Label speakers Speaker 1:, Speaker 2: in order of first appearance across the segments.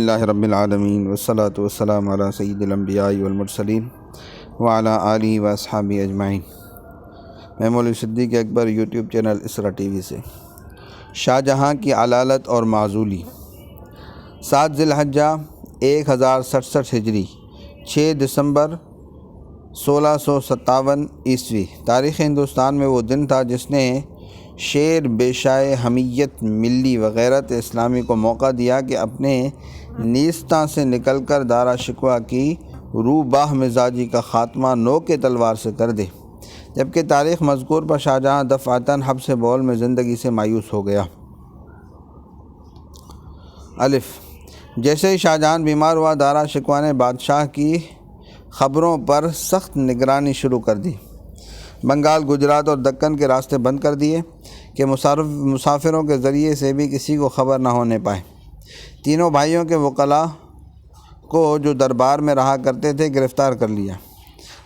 Speaker 1: الحمدللہ رب العالمین والصلاة والسلام علی سید الانبیاء والمرسلین وعلی آلہ واصحابہ اجمعین۔ میں مولوی صدیق اکبر یوٹیوب چینل اسرا ٹی وی سے۔ شاہ جہاں کی علالت اور معزولی۔ 7 ذی الحجہ 1067 ہجری 6 دسمبر 1657 عیسوی۔ تاریخ ہندوستان میں وہ دن تھا جس نے شعر، بیشائے حمیت، ملی وغیرت اسلامی کو موقع دیا کہ اپنے نیستاں سے نکل کر دارا شکوہ کی روباہ مزاجی کا خاتمہ نوک تلوار سے کر دے، جبکہ تاریخ مذکور پر شاہ جہاں دفعتاً حبس بول میں زندگی سے مایوس ہو گیا۔ جیسے ہی شاہ جہاں بیمار ہوا، دارا شکوہ نے بادشاہ کی خبروں پر سخت نگرانی شروع کر دی۔ بنگال، گجرات اور دکن کے راستے بند کر دیے کہ مسافروں کے ذریعے سے بھی کسی کو خبر نہ ہونے پائے۔ تینوں بھائیوں کے وکلاء کو جو دربار میں رہا کرتے تھے گرفتار کر لیا۔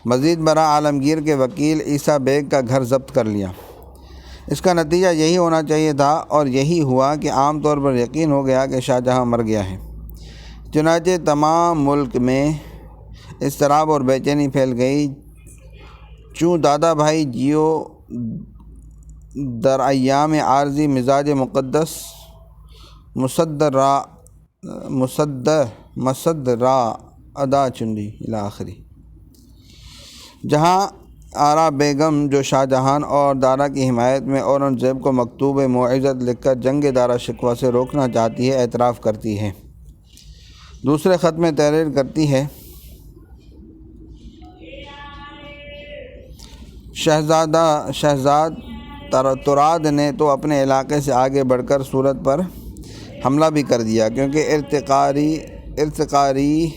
Speaker 1: مزید برآں عالمگیر کے وکیل عیسیٰ بیگ کا گھر ضبط کر لیا۔ اس کا نتیجہ یہی ہونا چاہیے تھا اور یہی ہوا کہ عام طور پر یقین ہو گیا کہ شاہ جہاں مر گیا ہے۔ چنانچہ تمام ملک میں اضطراب اور بے چینی پھیل گئی۔ چوں دادا بھائی جیو در ایام عارضی مزاج مقدس مسد را ادا چندی الاخری۔ جہاں آرا بیگم، جو شاہ جہاں اور دارا کی حمایت میں اورنگزیب کو مکتوب موعظت لکھ کر جنگ دارا شکوہ سے روکنا چاہتی ہے، اعتراف کرتی ہے۔ دوسرے خط میں تحریر کرتی ہے: شہزاد تراد نے تو اپنے علاقے سے آگے بڑھ کر صورت پر حملہ بھی کر دیا، کیونکہ ارتقاری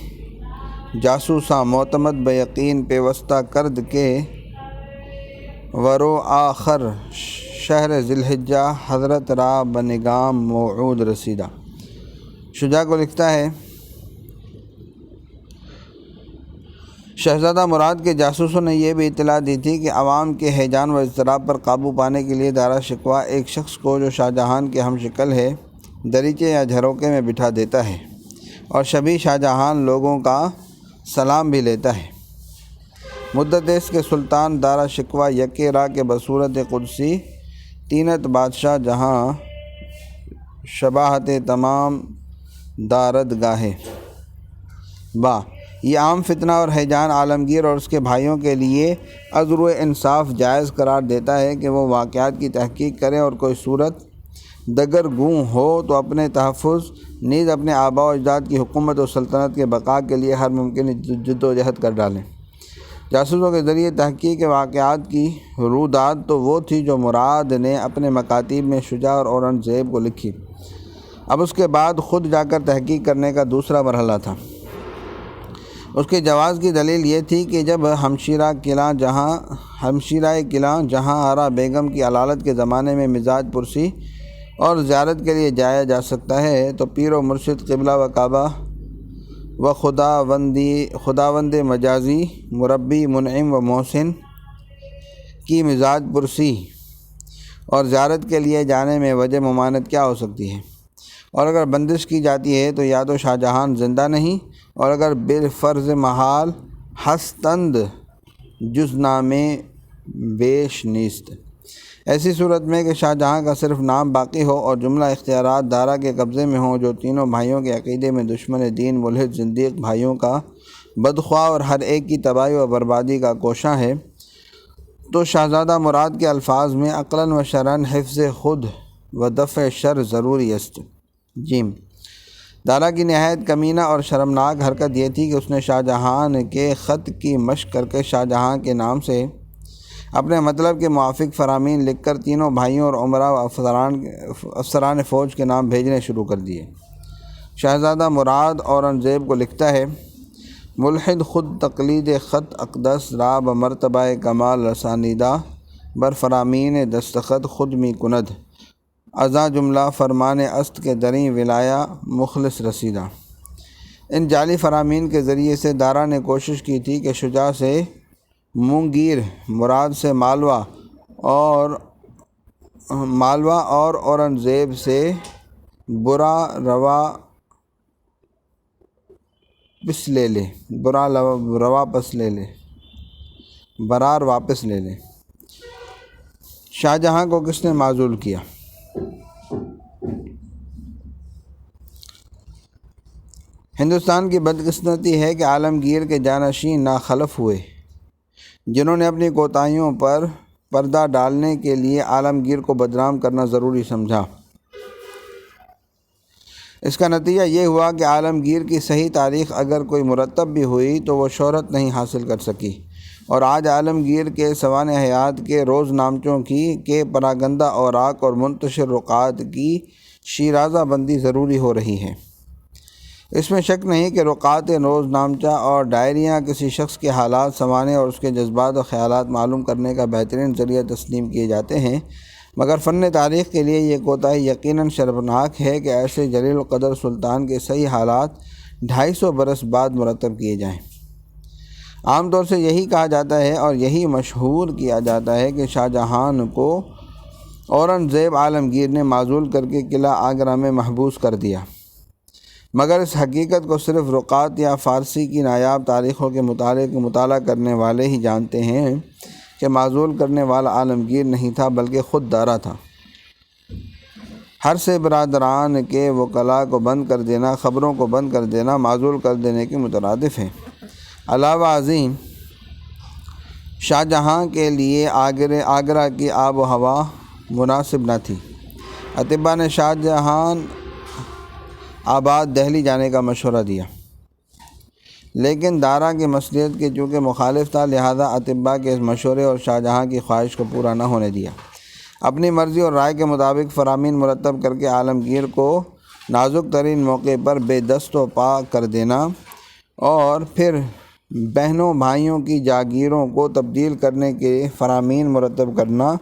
Speaker 1: جاسوساں معتمد بیقین پیوستہ کرد کے ورو آخر شہر ذی الحجہ حضرت را بنگام موعود رسیدہ۔ شجاع کو لکھتا ہے: شہزادہ مراد کے جاسوسوں نے یہ بھی اطلاع دی تھی کہ عوام کے ہیجان و اضطراب پر قابو پانے کے لیے دارا شکوہ ایک شخص کو جو شاہ جہاں کے ہم شکل ہے دریچے یا جھروکے میں بٹھا دیتا ہے اور شبیہ شاہ جہاں لوگوں کا سلام بھی لیتا ہے۔ مدت اس کے سلطان دارا شکوہ یکے را کے بصورت قدسی تینت بادشاہ جہاں شباہت تمام دارد گاہے با۔ یہ عام فتنہ اور ہیجان عالمگیر اور اس کے بھائیوں کے لیے عذر و انصاف جائز قرار دیتا ہے کہ وہ واقعات کی تحقیق کریں اور کوئی صورت دگرگوں ہو تو اپنے تحفظ نیز اپنے آباء و اجداد کی حکومت و سلطنت کے بقا کے لیے ہر ممکن جد و جہد کر ڈالیں۔ جاسوسوں کے ذریعے تحقیق واقعات کی روداد تو وہ تھی جو مراد نے اپنے مکاتیب میں شجاع اور اورنگزیب کو لکھی۔ اب اس کے بعد خود جا کر تحقیق کرنے کا دوسرا مرحلہ تھا۔ اس کے جواز کی دلیل یہ تھی کہ جب ہمشیرہ قلعہ جہاں آرا بیگم کی علالت کے زمانے میں مزاج پرسی اور زیارت کے لیے جایا جا سکتا ہے، تو پیر و مرشد، قبلہ و کعبہ و خداوند مجازی، مربی، منعم و محسن کی مزاج پرسی اور زیارت کے لیے جانے میں وجہ ممانعت کیا ہو سکتی ہے؟ اور اگر بندش کی جاتی ہے تو یا تو شاہ جہاں زندہ نہیں، اور اگر بالفرض محال ہستند جز نام بیش نیست۔ ایسی صورت میں کہ شاہ جہاں کا صرف نام باقی ہو اور جملہ اختیارات دارا کے قبضے میں ہوں، جو تینوں بھائیوں کے عقیدے میں دشمن دین، ملحد، زندیق بھائیوں کا بدخواہ اور ہر ایک کی تباہی و بربادی کا کوشاں ہے، تو شہزادہ مراد کے الفاظ میں عقلاً و شرعاً حفظ خود و دفع شر ضروری است۔ دارا کی نہایت کمینہ اور شرمناک حرکت یہ تھی کہ اس نے شاہ جہاں کے خط کی مشق کر کے شاہ جہاں کے نام سے اپنے مطلب کے موافق فرامین لکھ کر تینوں بھائیوں اور عمراء و افسران فوج کے نام بھیجنے شروع کر دیے۔ شہزادہ مراد اورنگزیب کو لکھتا ہے: ملحد خود تقلید خط اقدس را بمرتبہ کمال رسانیدہ، بر فرامین دستخط خود می کند، ازاں جملہ فرمان است کے دریں ولایہ مخلص رسیدہ۔ ان جعلی فرامین کے ذریعے سے دارا نے کوشش کی تھی کہ شجاع سے مونگیر، مراد سے مالوہ اور اورنگزیب سے برا روا پس لے لے، برا روا پس لے لے، برار واپس لے لے۔ شاہ جہاں کو کس نے معزول کیا؟ ہندوستان کی بدقسمتی ہے کہ عالمگیر کے جانشین ناخلف ہوئے، جنہوں نے اپنی کوتاہیوں پر پردہ ڈالنے کے لیے عالمگیر کو بدنام کرنا ضروری سمجھا۔ اس کا نتیجہ یہ ہوا کہ عالمگیر کی صحیح تاریخ اگر کوئی مرتب بھی ہوئی تو وہ شہرت نہیں حاصل کر سکی، اور آج عالمگیر کے سوانح حیات کے روز نامچوں کے پراگندہ اوراق اور منتشر رقعات کی شیرازہ بندی ضروری ہو رہی ہے۔ اس میں شک نہیں کہ رقعات روز نامچہ اور ڈائریاں کسی شخص کے حالات، سوانح اور اس کے جذبات و خیالات معلوم کرنے کا بہترین ذریعہ تسلیم کیے جاتے ہیں، مگر فن تاریخ کے لیے یہ کوتاہی یقیناً شرمناک ہے کہ ایسے جلیل القدر سلطان کے صحیح حالات 250 برس بعد مرتب کیے جائیں۔ عام طور سے یہی کہا جاتا ہے اور یہی مشہور کیا جاتا ہے کہ شاہ جہاں کو اورنگزیب عالمگیر نے معزول کر کے قلعہ آگرہ میں محبوس کر دیا، مگر اس حقیقت کو صرف رقعات یا فارسی کی نایاب تاریخوں کے مطالعہ کرنے والے ہی جانتے ہیں کہ معزول کرنے والا عالمگیر نہیں تھا بلکہ خود دارا تھا۔ ہر سے برادران کے وکلاء کو بند کر دینا، خبروں کو بند کر دینا معزول کر دینے کے مترادف ہے۔ علاوہ ازیں شاہ جہاں کے لیے آگرہ کی آب و ہوا مناسب نہ تھی۔ اطباء نے شاہ جہاں آباد دہلی جانے کا مشورہ دیا، لیکن دارا کی مصلحت کے چونکہ مخالف تھا، لہذا اطباء کے اس مشورے اور شاہ جہاں کی خواہش کو پورا نہ ہونے دیا۔ اپنی مرضی اور رائے کے مطابق فرامین مرتب کر کے عالمگیر کو نازک ترین موقع پر بے دست و پا کر دینا اور پھر بہنوں بھائیوں کی جاگیروں کو تبدیل کرنے کے فرامین مرتب کرنا،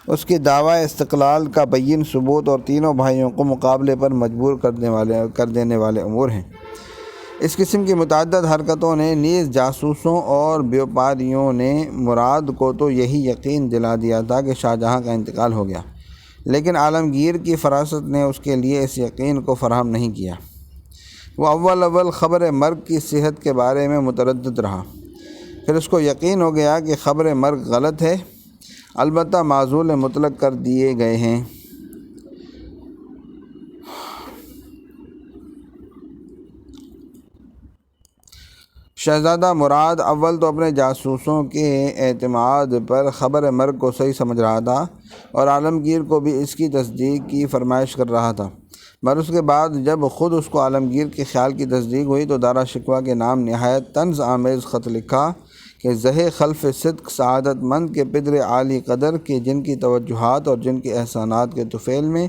Speaker 1: اس کی دعوی استقلال کا بین ثبوت اور تینوں بھائیوں کو مقابلے پر مجبور کر دینے والے امور ہیں۔ اس قسم کی متعدد حرکتوں نے نیز جاسوسوں اور بیوپاریوں نے مراد کو تو یہی یقین دلا دیا تھا کہ شاہ جہاں کا انتقال ہو گیا، لیکن عالمگیر کی فراست نے اس کے لیے اس یقین کو فراہم نہیں کیا۔ وہ اول خبر مرگ کی صحت کے بارے میں متردد رہا، پھر اس کو یقین ہو گیا کہ خبر مرگ غلط ہے، البتہ معزول مطلق کر دیے گئے ہیں۔ شہزادہ مراد اول تو اپنے جاسوسوں کے اعتماد پر خبر مرگ کو صحیح سمجھ رہا تھا اور عالمگیر کو بھی اس کی تصدیق کی فرمائش کر رہا تھا، مگر اس کے بعد جب خود اس کو عالمگیر کے خیال کی تصدیق ہوئی تو دارا شکوہ کے نام نہایت طنز آمیز خط لکھا کہ زہ خلف صدق سعادت مند کے پدر عالی قدر کے جن کی توجہات اور جن کے احسانات کے طفیل میں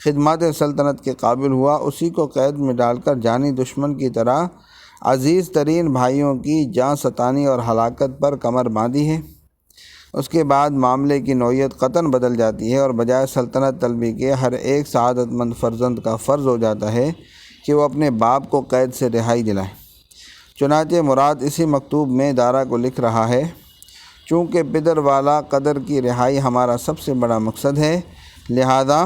Speaker 1: خدمات سلطنت کے قابل ہوا، اسی کو قید میں ڈال کر جانی دشمن کی طرح عزیز ترین بھائیوں کی جاں ستانی اور ہلاکت پر کمر باندھی ہے۔ اس کے بعد معاملے کی نوعیت قطعاً بدل جاتی ہے اور بجائے سلطنت طلبی کے ہر ایک سعادت مند فرزند کا فرض ہو جاتا ہے کہ وہ اپنے باپ کو قید سے رہائی دلائے۔ چنانچہ مراد اسی مکتوب میں دارا کو لکھ رہا ہے: چونکہ پدر والا قدر کی رہائی ہمارا سب سے بڑا مقصد ہے، لہذا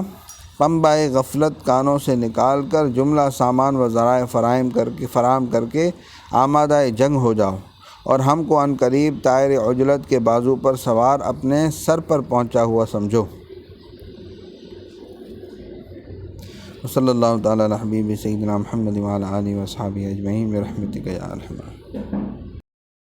Speaker 1: پنبہ غفلت کانوں سے نکال کر جملہ سامان و ذرائع فراہم کر کے آمادہ جنگ ہو جاؤ اور ہم کو عنقریب طائر عجلت کے بازو پر سوار اپنے سر پر پہنچا ہوا سمجھو۔ صلی اللہ تعالیٰ علی حبیب سیدنا محمد وعلی آلہ و اصحابہ اجمعین برحمتک یا ارحم الراحمین۔